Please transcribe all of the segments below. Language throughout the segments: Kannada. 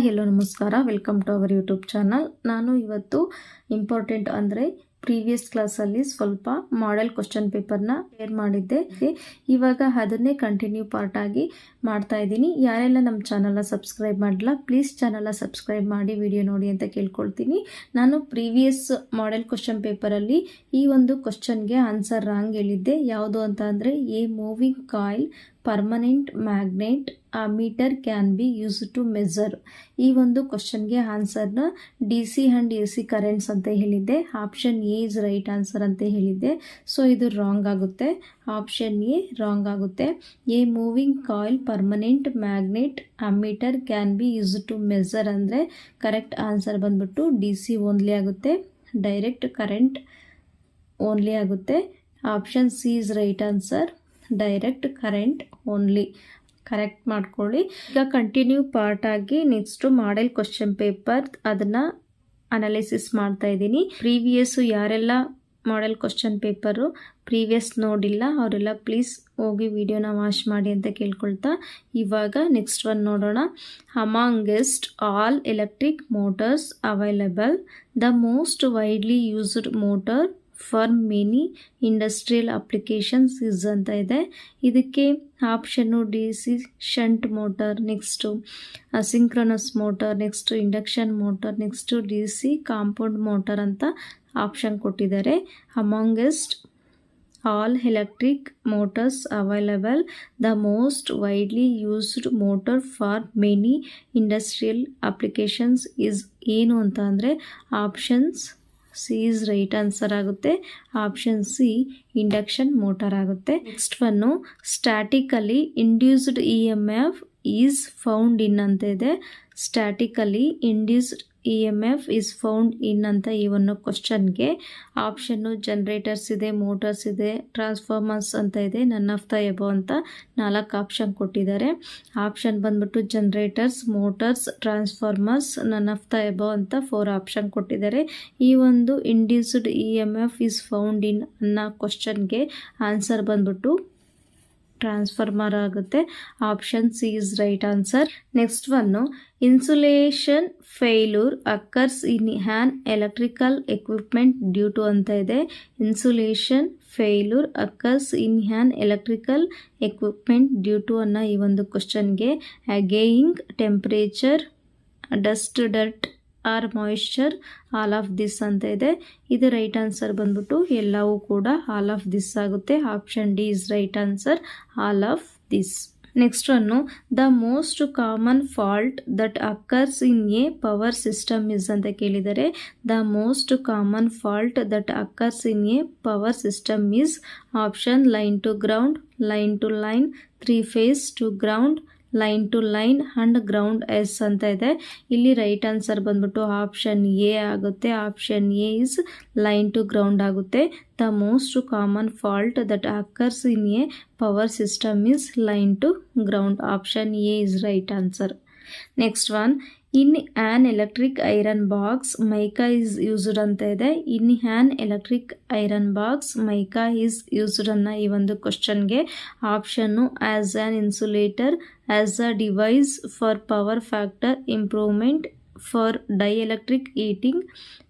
ಹೆಲೋ ನಮಸ್ಕಾರ, welcome to our YouTube channel. ನಾನು ಇವತ್ತು ಇಂಪಾರ್ಟೆಂಟ್ ಅಂದರೆ ಪ್ರೀವಿಯಸ್ ಕ್ಲಾಸಲ್ಲಿ ಸ್ವಲ್ಪ ಮಾಡೆಲ್ ಕ್ವಶನ್ ಪೇಪರ್ನ ಶೇರ್ ಮಾಡಿದ್ದೆ. ಇವಾಗ ಅದನ್ನೇ ಕಂಟಿನ್ಯೂ ಪಾರ್ಟ್ ಆಗಿ ಮಾಡ್ತಾ ಇದ್ದೀನಿ. ಯಾರೆಲ್ಲ ನಮ್ಮ ಚಾನಲ್ನ ಸಬ್ಸ್ಕ್ರೈಬ್ ಮಾಡಿಲ್ಲ, ಪ್ಲೀಸ್ ಚಾನಲ್ನ ಸಬ್ಸ್ಕ್ರೈಬ್ ಮಾಡಿ ವಿಡಿಯೋ ನೋಡಿ ಅಂತ ಕೇಳ್ಕೊಳ್ತೀನಿ. ನಾನು ಪ್ರೀವಿಯಸ್ ಮಾಡೆಲ್ ಕ್ವಶನ್ ಪೇಪರಲ್ಲಿ ಈ ಒಂದು ಕ್ವಶನ್ಗೆ ಆನ್ಸರ್ ರಾಂಗ್ ಹೇಳಿದ್ದೆ. ಯಾವುದು ಅಂತ ಅಂದರೆ, a moving coil permanent magnet ammeter can be used to measure. ಈ ಒಂದು ಕ್ವಶನ್ಗೆ ಆನ್ಸರ್ನ DC ಆ್ಯಂಡ್ AC ಕರೆಂಟ್ಸ್ ಅಂತ ಹೇಳಿದ್ದೆ. Option A is right answer ಅಂತ ಹೇಳಿದ್ದೆ. ಸೊ ಇದು ರಾಂಗ್ ಆಗುತ್ತೆ. ಆಪ್ಷನ್ ಎ ರಾಂಗ್ ಆಗುತ್ತೆ. A moving coil permanent magnet ammeter can be used to measure ಅಂದರೆ ಕರೆಕ್ಟ್ ಆನ್ಸರ್ ಬಂದ್ಬಿಟ್ಟು DC ಓನ್ಲಿ ಆಗುತ್ತೆ. ಡೈರೆಕ್ಟ್ ಕರೆಂಟ್ ಓನ್ಲಿ ಆಗುತ್ತೆ. Option C is right answer. Direct current only. Correct ಮಾಡ್ಕೊಳ್ಳಿ. ಈಗ ಕಂಟಿನ್ಯೂ ಪಾರ್ಟ್ ಆಗಿ ನೆಕ್ಸ್ಟ್ ಮಾಡೆಲ್ ಕ್ವಶನ್ ಪೇಪರ್ ಅದನ್ನು ಅನಾಲಿಸಿಸ್ ಮಾಡ್ತಾ ಇದ್ದೀನಿ. ಪ್ರೀವಿಯಸ್ ಯಾರೆಲ್ಲ ಮಾಡೆಲ್ ಕ್ವಶನ್ ಪೇಪರು ಪ್ರೀವಿಯಸ್ ನೋಡಿಲ್ಲ ಅವರೆಲ್ಲ ಪ್ಲೀಸ್ ಹೋಗಿ ವಿಡಿಯೋನ ವಾಚ್ ಮಾಡಿ ಅಂತ ಕೇಳ್ಕೊಳ್ತಾ ಇವಾಗ ನೆಕ್ಸ್ಟ್ ಒನ್ ನೋಡೋಣ. Amongst all electric motors available the most widely used motor for many industrial applications is ಅಂತ ಇದೆ. ಇದಕ್ಕೆ ಆಪ್ಷನ್ನು DC shunt motor, next synchronous motor, next induction motor, next DC compound motor ಅಂತ ಆಪ್ಷನ್ ಕೊಟ್ಟಿದ್ದಾರೆ. Amongst all electric motors available the most widely used motor for many industrial applications is ಏನು ಅಂತ ಅಂದರೆ options C is right answer ಆಗುತ್ತೆ. ಆಪ್ಷನ್ ಸಿ ಇಂಡಕ್ಷನ್ ಮೋಟಾರ್ ಆಗುತ್ತೆ. Next one statically induced EMF is found ಇನ್ ಅಂತ ಇದೆ. Statically induced EMF is found ಇನ್ ಅಂತ ಈ ಒಂದು ಕ್ವಶನ್ಗೆ ಆಪ್ಷನ್ನು ಜನರೇಟರ್ಸ್ ಇದೆ, ಮೋಟರ್ಸ್ ಇದೆ, ಟ್ರಾನ್ಸ್ಫಾರ್ಮರ್ಸ್ ಅಂತ ಇದೆ. ನನ್ ಆಫ್ ದ ಎಬೋ ಅಂತ 4 ಆಪ್ಷನ್ ಕೊಟ್ಟಿದ್ದಾರೆ. ಆಪ್ಷನ್ ಬಂದ್ಬಿಟ್ಟು generators, motors, transformers, none of the above ಅಂತ 4 ಆಪ್ಷನ್ ಕೊಟ್ಟಿದ್ದಾರೆ. ಈ ಒಂದು induced EMF is found in ಅನ್ನೋ ಕ್ವಶನ್ಗೆ ಆನ್ಸರ್ ಬಂದ್ಬಿಟ್ಟು ಟ್ರಾನ್ಸ್ಫಾರ್ಮರ್ ಆಗುತ್ತೆ. Option C is right answer. Next ಒನ್ನು insulation failure occurs in an electrical equipment due to ಅಂತ ಇದೆ. Insulation failure occurs in an electrical equipment due to ಅನ್ನೋ ಈ ಒಂದು ಕ್ವಶನ್ಗೆ ageing temperature, dust, dirt or moisture, all of this ಅಂತ ಇದೆ. ಇದು ರೈಟ್ ಆನ್ಸರ್ ಬಂದ್ಬಿಟ್ಟು ಎಲ್ಲವೂ ಕೂಡ ಆಲ್ ಆಫ್ ದಿಸ್ ಆಗುತ್ತೆ. Option D is right answer, all of this. Next one the most common fault that occurs in a power system is ಅಂತ ಕೇಳಿದರೆ. The most common fault that occurs in a power system is option line to ground, line to line, 3 phase to ground, line to line and ground is ಅಂತ ಇದೆ. ಇಲ್ಲಿ ರೈಟ್ ಆನ್ಸರ್ ಬಂದ್ಬಿಟ್ಟು ಆಪ್ಷನ್ ಎ ಆಗುತ್ತೆ. Option A is line to ground ಆಗುತ್ತೆ. The most common fault that occurs in a power system is line to ground. Option A is right answer. Next one in an electric iron box mica is used ಅಂತ ಇದೆ. In an electric iron box mica is used ಅನ್ನೋ ಈ ಒಂದು ಕ್ವಶನ್ಗೆ ಆಪ್ಷನ್ನು as an insulator, as a device for power factor improvement, for dielectric heating,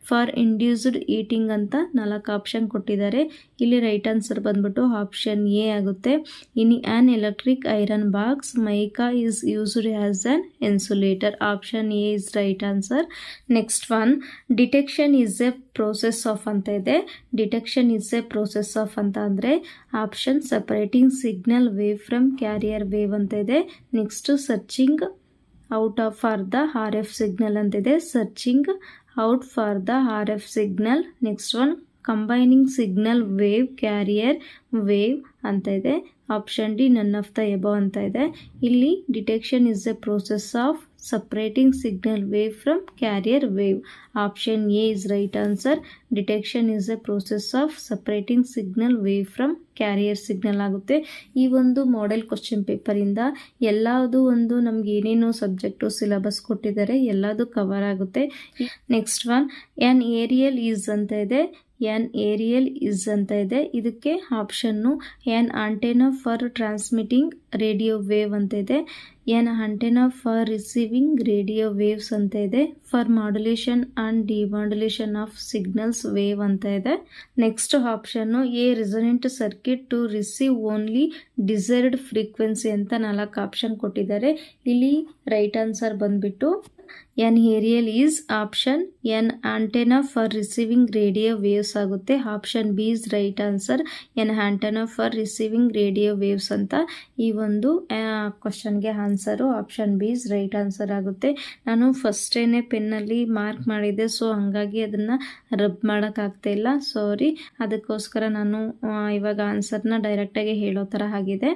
for induced heating ಅಂತ 4 ಆಪ್ಷನ್ ಕೊಟ್ಟಿದ್ದಾರೆ. ಇಲ್ಲಿ ರೈಟ್ ಆನ್ಸರ್ ಬಂದ್ಬಿಟ್ಟು ಆಪ್ಷನ್ ಎ ಆಗುತ್ತೆ. In an electric iron box mica is used as an insulator. Option A is right answer. Next one detection is a process of ಅಂತ ಇದೆ. Detection is a process of ಅಂತ ಅಂದರೆ option separating signal wave from carrier wave ಅಂತ ಇದೆ. Next searching out of for the RF signal ಅಂತಿದೆ. Searching out for the RF signal. Next one combining signal wave carrier wave ಅಂತ ಇದೆ. Option D none of the above ಅಂತ ಇದೆ. ಇಲ್ಲಿ detection is A process of separating signal wave from carrier wave. Option A is right answer. Detection is A process of separating signal wave from carrier signal ಆಗುತ್ತೆ. ಈ ಒಂದು ಮಾಡೆಲ್ ಕ್ವಶನ್ ಪೇಪರಿಂದ ಎಲ್ಲದೂ ಒಂದು ನಮ್ಗೆ ಏನೇನು ಸಬ್ಜೆಕ್ಟು ಸಿಲೆಬಸ್ ಕೊಟ್ಟಿದ್ದಾರೆ ಎಲ್ಲದೂ ಕವರ್ ಆಗುತ್ತೆ. Next one an aerial is ಅಂತ ಇದೆ. ಆನ್ ಏರಿಯಲ್ ಇಸ್ ಅಂತ ಇದೆ. ಇದಕ್ಕೆ option an antenna for transmitting radio wave ಅಂತ ಇದೆ. An antenna for receiving radio waves ಅಂತ ಇದೆ. For modulation and demodulation of signals wave ಅಂತ ಇದೆ. Next option a resonant circuit to receive only desired frequency ಅಂತ 4 ಆಪ್ಷನ್ ಕೊಟ್ಟಿದ್ದಾರೆ. ಇಲ್ಲಿ ರೈಟ್ ಆನ್ಸರ್ ಬಂದ್ಬಿಟ್ಟು an aerial is option an antenna for receiving radio waves ಆಗುತ್ತೆ. Option B is right answer an antenna for receiving radio waves ಅಂತ. ಈ ಒಂದು ಕ್ವಶನ್ಗೆ answer option B is right answer ಆಗುತ್ತೆ. ನಾನು ಫಸ್ಟೇನೆ ಪೆನ್ನಲ್ಲಿ ಮಾರ್ಕ್ ಮಾಡಿದ್ದೆ, ಸೊ ಹಾಗಾಗಿ ಅದನ್ನು ರಬ್ ಮಾಡೋಕ್ಕಾಗ್ತಾ ಇಲ್ಲ, ಸಾರಿ. ಅದಕ್ಕೋಸ್ಕರ ನಾನು ಇವಾಗ ಆನ್ಸರ್ನ ಡೈರೆಕ್ಟಾಗಿ ಹೇಳೋ ಥರ ಆಗಿದೆ.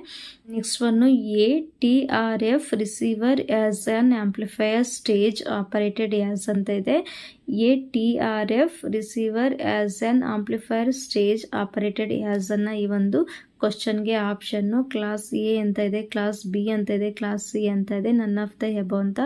Next one a T R F receiver as an amplifier stage operated as ಅಂತ ಇದೆ. A T R F receiver as an amplifier stage operated as ಅನ್ನ ಈ ಒಂದು ಕ್ವಶನ್ಗೆ ಆಪ್ಷನ್ನು ಕ್ಲಾಸ್ ಎ ಅಂತ ಇದೆ, ಕ್ಲಾಸ್ ಬಿ ಅಂತ ಇದೆ, ಕ್ಲಾಸ್ ಸಿ ಅಂತ ಇದೆ, ನನ್ ಆಫ್ ದ ಎಬೋ ಅಂತ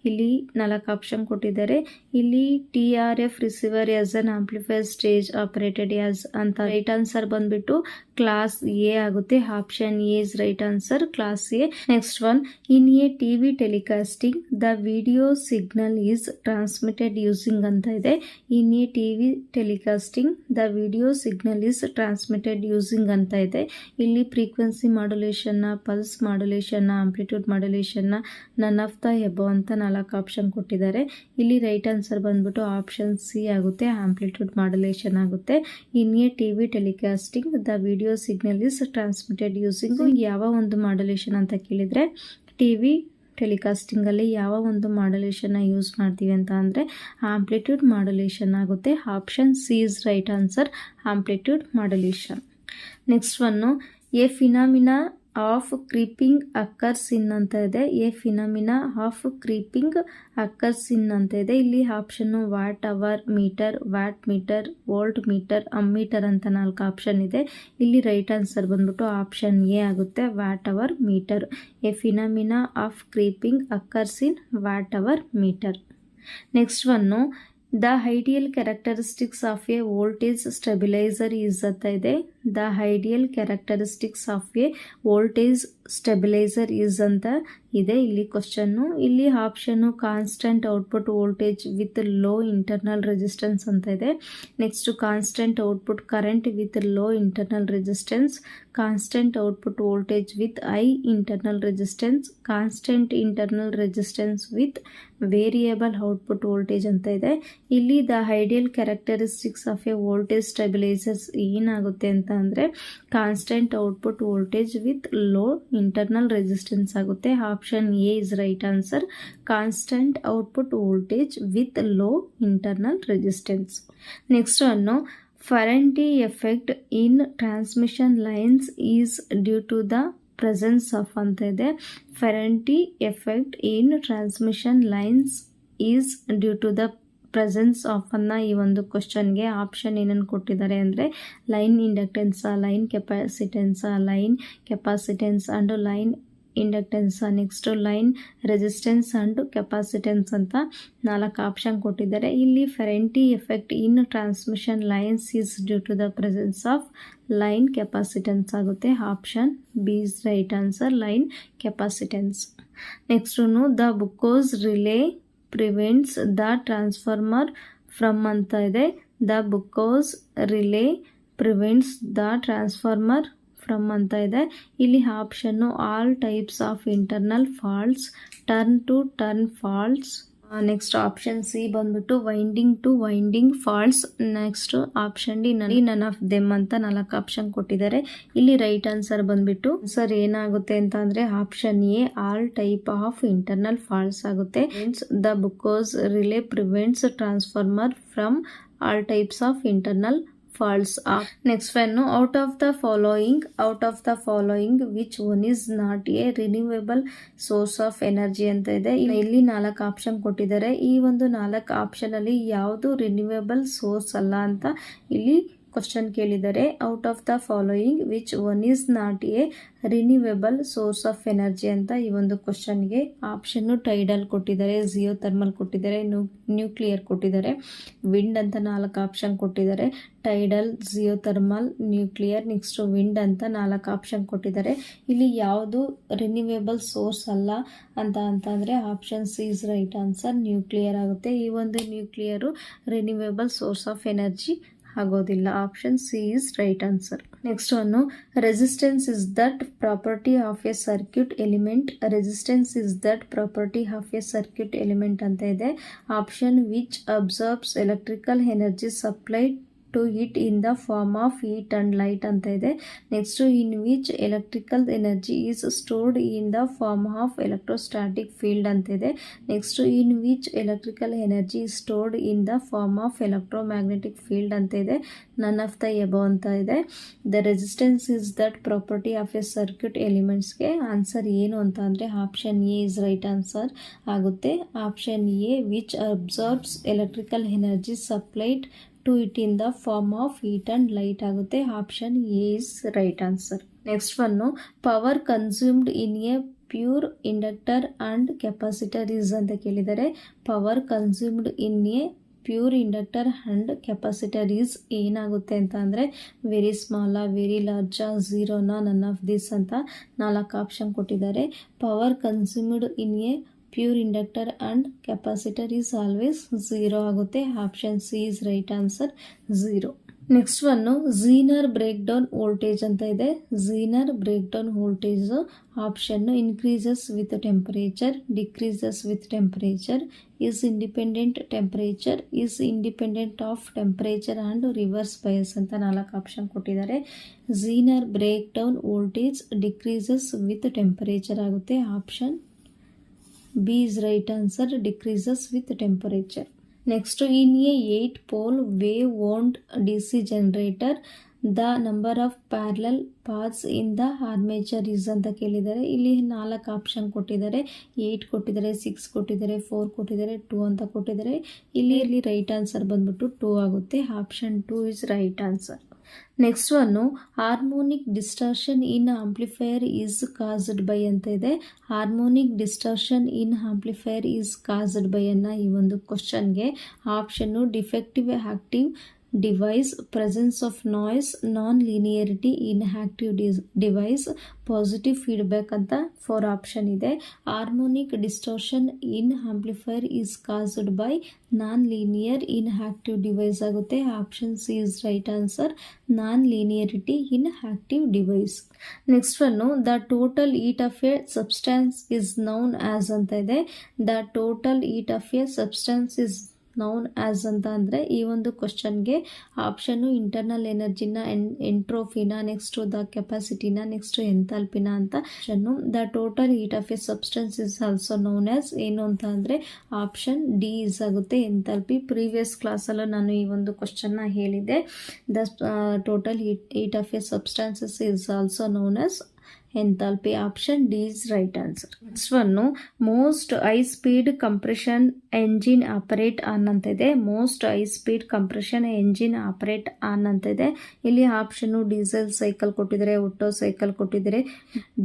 ಇಲ್ಲಿ 4 ಆಪ್ಷನ್ ಕೊಟ್ಟಿದ್ದಾರೆ. ಇಲ್ಲಿ T R F receiver as an amplifier stage operated as ಅಂತ ರೈಟ್ ಆನ್ಸರ್ ಬಂದ್ಬಿಟ್ಟು ಕ್ಲಾಸ್ ಎ ಆಗುತ್ತೆ. Option A is right answer, class A. Next one, in a TV telecasting the video signal is transmitted using ಅಂತ ಇದೆ. In a TV telecasting the video signal is transmitted using ಅಂತ ಇದೆ. ಇಲ್ಲಿ frequency modulation, pulse modulation, amplitude modulation, none of the above ಅಂತ 4 ಆಪ್ಷನ್ ಕೊಟ್ಟಿದ್ದಾರೆ. ಇಲ್ಲಿ ರೈಟ್ ಆನ್ಸರ್ ಬಂದ್ಬಿಟ್ಟು ಆಪ್ಷನ್ ಸಿ ಆಗುತ್ತೆ, ಆಂಪ್ಲಿಟ್ಯೂಡ್ ಮಾಡ್ಯುಲೇಷನ್ ಆಗುತ್ತೆ. ಇನ್ a TV telecasting the video signal is transmitted using ಯಾವ ಒಂದು ಮಾಡ್ಯುಲೇಷನ್ ಅಂತ ಕೇಳಿದರೆ, ಟಿವಿ ಟೆಲಿಕಾಸ್ಟಿಂಗಲ್ಲಿ ಯಾವ ಒಂದು ಮಾಡ್ಯುಲೇಷನ್ನ ಯೂಸ್ ಮಾಡ್ತೀವಿ ಅಂತ ಅಂದರೆ ಆಂಪ್ಲಿಟ್ಯೂಡ್ ಮಾಡ್ಯುಲೇಷನ್ ಆಗುತ್ತೆ. Option C is right answer, amplitude modulation. Next one, a phenomena of creeping occurs in ಅಂತ ಇದೆ. A phenomena of creeping occurs in ಅಂತ ಇದೆ. ಇಲ್ಲಿ option watt hour meter, watt meter, volt meter, ammeter ಅಂತ 4 ಆಪ್ಷನ್ ಇದೆ. ಇಲ್ಲಿ ರೈಟ್ ಆನ್ಸರ್ ಬಂದ್ಬಿಟ್ಟು ಆಪ್ಷನ್ ಎ ಆಗುತ್ತೆ, watt hour meter. A phenomena of creeping occurs in watt hour meter. Next one, the ideal characteristics of A voltage stabiliser is ಅಂತ ಇದೆ. The ideal characteristics of A voltage stabiliser is ಅಂತ ಇದೆ ಇಲ್ಲಿ ಕ್ವಶನ್ನು. ಇಲ್ಲಿ option constant output voltage with low internal resistance ಅಂತ ಇದೆ. Next constant output current with low internal resistance, constant output voltage with high internal resistance, constant internal resistance with variable output voltage ಅಂತ ಇದೆ. ಇಲ್ಲಿ the ideal characteristics of A voltage stabilisers ಏನಾಗುತ್ತೆ ಅಂತ ಅಂದರೆ constant output voltage with low internal resistance ಆಗುತ್ತೆ. Option A is right answer, constant output voltage with low internal resistance. Next ಅನ್ನು, Ferranti effect in transmission lines is due to the presence of ಅಂತ ಇದೆ. Ferranti effect in transmission lines is due to the presence of ಅನ್ನ ಈ ಒಂದು ಕ್ವಶನ್ಗೆ ಆಪ್ಷನ್ ಏನನ್ನು ಕೊಟ್ಟಿದ್ದಾರೆ ಅಂದರೆ line inductance, line capacitance, line capacitance and line inductance, next line resistance and capacitance ಅಂತ 4 ಆಪ್ಷನ್ ಕೊಟ್ಟಿದ್ದಾರೆ. ಇಲ್ಲಿ Ferranti effect in transmission lines is due to the presence of line capacitance ಆಗುತ್ತೆ. Option B is right answer, line capacitance. Next the Buchholz relay prevents the transformer from ಅಂತ ಇದೆ. The Buchholz relay prevents the transformer from ಅಂತ ಇದೆ. ಇಲ್ಲಿ ಆಪ್ಷನ್ನು all types of internal faults, turn to turn faults. Next option C ಬಂದ್ಬಿಟ್ಟು winding to winding faults. Next option D none of them ಅಂತ 4 ಆಪ್ಷನ್ ಕೊಟ್ಟಿದ್ದಾರೆ. ಇಲ್ಲಿ ರೈಟ್ ಆನ್ಸರ್ ಬಂದ್ಬಿಟ್ಟು ಸರ್ ಏನಾಗುತ್ತೆ ಅಂತ ಅಂದ್ರೆ option A all type of internal faults ಆಗುತ್ತೆ. The Buchholz relay prevents transformer from all types of internal faults. Next one, out of the following which one is not a renewable source of energy ಅಂತ ಇದೆ. ಇಲ್ಲಿ 4 ಆಪ್ಷನ್ ಕೊಟ್ಟಿದ್ದಾರೆ. ಈ ಒಂದು 4 ಆಪ್ಷನ್ ಅಲ್ಲಿ ಯಾವುದು ರಿನ್ಯೂವೇಬಲ್ ಸೋರ್ಸ್ ಅಲ್ಲ ಅಂತ ಇಲ್ಲಿ ಕ್ವಶನ್ ಕೇಳಿದರೆ out of the following which one is not a renewable source of energy ಅಂತ ಈ ಒಂದು ಕ್ವಶನ್ಗೆ ಆಪ್ಷನ್ನು ಟೈಡಲ್ ಕೊಟ್ಟಿದ್ದಾರೆ, ಜಿಯೋ ಥರ್ಮಲ್ ಕೊಟ್ಟಿದ್ದಾರೆ, ನ್ಯೂಕ್ಲಿಯರ್ ಕೊಟ್ಟಿದ್ದಾರೆ, ವಿಂಡ್ ಅಂತ 4 ಆಪ್ಷನ್ ಕೊಟ್ಟಿದ್ದಾರೆ. Tidal, Jio thermal, nuclear, next wind ಅಂತ 4 ಆಪ್ಷನ್ ಕೊಟ್ಟಿದ್ದಾರೆ. ಇಲ್ಲಿ ಯಾವುದು ರಿನ್ಯೂವೇಬಲ್ ಸೋರ್ಸ್ ಅಲ್ಲ ಅಂತಂದರೆ option C is right answer, nuclear ಆಗುತ್ತೆ. ಈ ಒಂದು nuclear renewable source of energy ಆಗೋದಿಲ್ಲ. Option C is right answer. Next ಒನ್ನು resistance is that property of a circuit element. Resistance is that property of a circuit element ಅಂತ ಇದೆ. Option which absorbs electrical energy supplied to it in the form of heat and light ಅಂತ ಇದೆ. Next in which electrical energy is stored in the form of electrostatic field ಅಂತ ಇದೆ. Next in which electrical energy is stored in the form of electromagnetic field ಅಂತ ಇದೆ. ನನ್ ಆಫ್ ದ ಎಬೋ ಅಂತ ಇದೆ. The resistance is that property of a circuit ಎಲಿಮೆಂಟ್ಸ್ಗೆ ಆನ್ಸರ್ ಏನು ಅಂತ ಅಂದರೆ option A is right answer ಆಗುತ್ತೆ. Option A which absorbs electrical energy supplied to it in the form of heat and light ಆಗುತ್ತೆ. Option A is right answer. Next one power consumed in a pure inductor and capacitor is ಅಂತ ಕೇಳಿದರೆ power consumed in a pure inductor and capacitor is ಏನಾಗುತ್ತೆ ಅಂತ ಅಂದರೆ ವೆರಿ ಸ್ಮಾಲ, ವೆರಿ ಲಾರ್ಜಾ, ಝೀರೋನಾ, ನನ್ ಆಫ್ ದಿಸ್ ಅಂತ 4 ಆಪ್ಷನ್ ಕೊಟ್ಟಿದ್ದಾರೆ. Power consumed in a pure inductor and capacitor is always 0 ಆಗುತ್ತೆ. Option C is right answer, 0. Next one zener breakdown voltage ಅಂತ ಇದೆ. Zener breakdown voltage option increases with temperature, decreases with temperature, is independent temperature, is independent of temperature and reverse bias ಅಂತ 4 ಆಪ್ಷನ್ ಕೊಟ್ಟಿದ್ದಾರೆ. Zener breakdown voltage decreases with temperature ಆಗುತ್ತೆ. Option B is right answer, decreases with temperature. Next in a 8 pole wave wound DC generator the number of parallel paths in the armature is ಅಂತ ಕೇಳಿದ್ದಾರೆ. ಇಲ್ಲಿ 4 ಆಪ್ಷನ್ ಕೊಟ್ಟಿದ್ದಾರೆ. 8 ಕೊಟ್ಟಿದ್ದಾರೆ, 6 ಕೊಟ್ಟಿದ್ದಾರೆ, 4 ಕೊಟ್ಟಿದ್ದಾರೆ, 2 ಅಂತ ಕೊಟ್ಟಿದ್ದಾರೆ. ಇಲ್ಲಿ ರೈಟ್ ಆನ್ಸರ್ ಬಂದ್ಬಿಟ್ಟು 2 ಆಗುತ್ತೆ. Option 2 is right answer. Next one harmonic distortion in amplifier is caused by ಅಂತ ಇದೆ. Harmonic distortion in amplifier is caused by ಅನ್ನೋ ಈ ಒಂದು ಕ್ವಶನ್ಗೆ option defective active device, presence of noise, non linearity in active device, positive feedback ಅಂತ 4 ಆಪ್ಷನ್ ಇದೆ. Harmonic distortion in amplifier is caused by non linear in active device ಆಗುತ್ತೆ. Option C is right answer, non linearity in active device. Next one the total heat of a substance is known as ಅಂತ ಇದೆ. The total heat of a substance is known as ಅಂತ ಅಂದರೆ ಈ ಒಂದು ಕ್ವಶನ್ಗೆ ಆಪ್ಷನ್ನು ಇಂಟರ್ನಲ್ ಎನರ್ಜಿನ, ಎಂಟ್ರೋಫಿನ, ನೆಕ್ಸ್ಟ್ ದ ಕೆಪಾಸಿಟಿನ, ನೆಕ್ಸ್ಟ್ ಎಂಥಾಲ್ಪಿನ ಅಂತ option. The total heat of a substance is also known as ಏನು ಅಂತ ಅಂದರೆ ಆಪ್ಷನ್ ಡಿ ಇಸ್ ಆಗುತ್ತೆ, ಎಂಥಾಲ್ಪಿ. ಪ್ರೀವಿಯಸ್ ಕ್ಲಾಸಲ್ಲೂ ನಾನು ಈ ಒಂದು ಕ್ವಶನ್ನ ಹೇಳಿದ್ದೆ. The total heat of A substances is also known as enthalpy. Option D is right answer. Next one most high speed compression engine operate on ಅಂತ ಇದೆ. Most high speed compression engine operate on ಅಂತ ಇದೆ. ಇಲ್ಲಿ ಆಪ್ಷನ್ನು ಡೀಸೆಲ್ ಸೈಕಲ್ ಕೊಟ್ಟಿದ್ದಾರೆ, ಒಟ್ಟೋ ಸೈಕಲ್ ಕೊಟ್ಟಿದ್ದಾರೆ,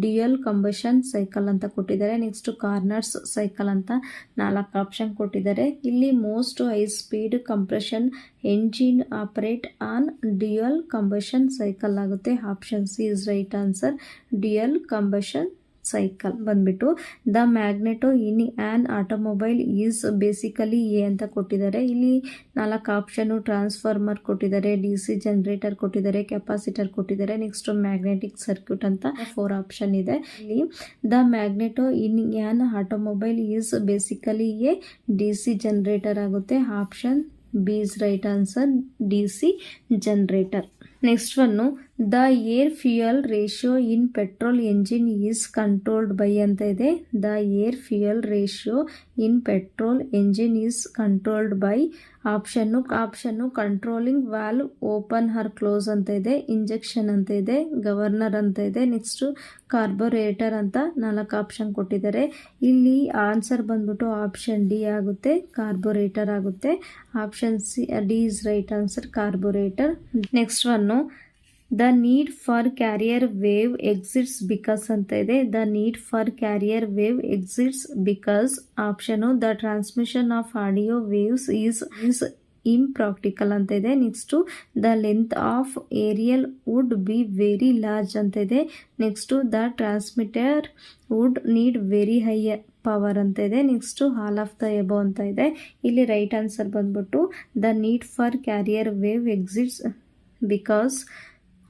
ಡ್ಯುಯಲ್ ಕಂಬಷನ್ ಸೈಕಲ್ ಅಂತ ಕೊಟ್ಟಿದ್ದಾರೆ, ನೆಕ್ಸ್ಟ್ ಕಾರ್ನರ್ಸ್ ಸೈಕಲ್ ಅಂತ 4 ಆಪ್ಷನ್ ಕೊಟ್ಟಿದ್ದಾರೆ. ಇಲ್ಲಿ most high speed compression engine operate on dual combustion cycle ಆಗುತ್ತೆ. Option C is right answer, dual combustion cycle. ಬಂದ್ಬಿಟ್ಟು the magneto in an automobile is basically a ಅಂತ ಕೊಟ್ಟಿದ್ದಾರೆ. ಇಲ್ಲಿ 4 ಆಪ್ಷನ್ನು ಟ್ರಾನ್ಸ್ಫಾರ್ಮರ್ ಕೊಟ್ಟಿದ್ದಾರೆ, DC ಜನರೇಟರ್ ಕೊಟ್ಟಿದ್ದಾರೆ, ಕೆಪಾಸಿಟರ್ ಕೊಟ್ಟಿದ್ದಾರೆ, ನೆಕ್ಸ್ಟ್ ಮ್ಯಾಗ್ನೆಟಿಕ್ ಸರ್ಕ್ಯೂಟ್ ಅಂತ 4 ಆಪ್ಷನ್ ಇದೆ. ಇಲ್ಲಿ the magneto in an automobile is basically a DC generator ಆಗುತ್ತೆ. Option B is right answer, DC generator. Next one the air fuel ratio in petrol engine is controlled by ಅಂತ ಇದೆ. The air fuel ratio in petrol engine is controlled by option controlling valve open or close ಅಂತ ಇದೆ, ಇಂಜೆಕ್ಷನ್ ಅಂತ ಇದೆ, ಗವರ್ನರ್ ಅಂತ ಇದೆ, ನೆಕ್ಸ್ಟು ಕಾರ್ಬೋರೇಟರ್ ಅಂತ 4 ಆಪ್ಷನ್ ಕೊಟ್ಟಿದ್ದಾರೆ. ಇಲ್ಲಿ ಆನ್ಸರ್ ಬಂದ್ಬಿಟ್ಟು ಆಪ್ಷನ್ ಡಿ ಆಗುತ್ತೆ, ಕಾರ್ಬೋರೇಟರ್ ಆಗುತ್ತೆ. Option C D is right answer, carburettor. Next one the need for carrier wave exists because ಅಂತ ಇದೆ. The need for carrier wave exists because option the transmission of audio waves is impractical ಅಂತ ಇದೆ. Next the length of aerial would be very large ಅಂತ ಇದೆ. Next the transmitter would need very high power ಅಂತ ಇದೆ. Next all of the above ಅಂತ ಇದೆ. ಇಲ್ಲಿ ರೈಟ್ ಆನ್ಸರ್ ಬಂದ್ಬಿಟ್ಟು the need for carrier wave exists because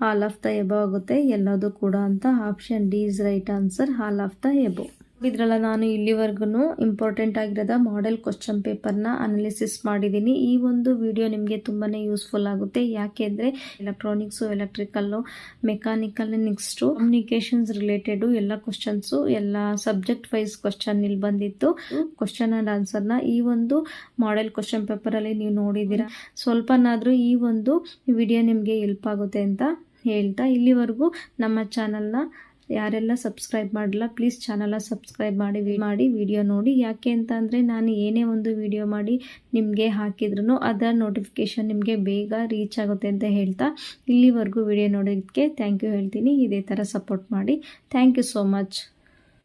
all of the above ಆಗುತ್ತೆ, ಎಲ್ಲದು ಕೂಡ ಅಂತ. Option D is right answer, all of the above. ಇದ್ರಲ್ಲ ನಾನು ಇಲ್ಲಿವರೆಗೂ ಇಂಪಾರ್ಟೆಂಟ್ ಆಗಿರೋದ ಮಾಡೆಲ್ ಕ್ವಶನ್ ಪೇಪರ್ನ ಅನಾಲಿಸಿಸ್ ಮಾಡಿದ್ದೀನಿ. ಈ ಒಂದು ವಿಡಿಯೋ ನಿಮಗೆ ತುಂಬಾ ಯೂಸ್ಫುಲ್ ಆಗುತ್ತೆ. ಯಾಕೆಂದರೆ electronics, electrical, mechanical, next communications related ಎಲ್ಲ ಕ್ವಶನ್ಸು, ಎಲ್ಲ ಸಬ್ಜೆಕ್ಟ್ ವೈಸ್ ಕ್ವಶನ್ ಇಲ್ಲಿ ಬಂದಿತ್ತು. ಕ್ವಶನ್ ಆ್ಯಂಡ್ ಆನ್ಸರ್ನ ಈ ಒಂದು ಮಾಡೆಲ್ ಕ್ವಶನ್ ಪೇಪರಲ್ಲಿ ನೀವು ನೋಡಿದ್ದೀರಾ. ಸ್ವಲ್ಪನಾದರೂ ಈ ಒಂದು ವಿಡಿಯೋ ನಿಮಗೆ ಹೆಲ್ಪ್ ಆಗುತ್ತೆ ಅಂತ ಹೇಳ್ತಾ, ಇಲ್ಲಿವರೆಗೂ ನಮ್ಮ ಚಾನಲ್ನ ಯಾರೆಲ್ಲ ಸಬ್ಸ್ಕ್ರೈಬ್ ಮಾಡಿಲ್ಲ ಪ್ಲೀಸ್ ಚಾನಲ್ನ ಸಬ್ಸ್ಕ್ರೈಬ್ ಮಾಡಿ ವಿಡಿಯೋ ನೋಡಿ. ಯಾಕೆ ಅಂತ ಅಂದರೆ ನಾನು ಏನೇ ಒಂದು ವಿಡಿಯೋ ಮಾಡಿ ನಿಮಗೆ ಹಾಕಿದ್ರೂ ಅದರ ನೋಟಿಫಿಕೇಷನ್ ನಿಮಗೆ ಬೇಗ ರೀಚ್ ಆಗುತ್ತೆ ಅಂತ ಹೇಳ್ತಾ, ಇಲ್ಲಿವರೆಗೂ ವಿಡಿಯೋ ನೋಡೋದಕ್ಕೆ ಥ್ಯಾಂಕ್ ಯು ಹೇಳ್ತೀನಿ. ಇದೇ ಥರ ಸಪೋರ್ಟ್ ಮಾಡಿ. Thank you so much.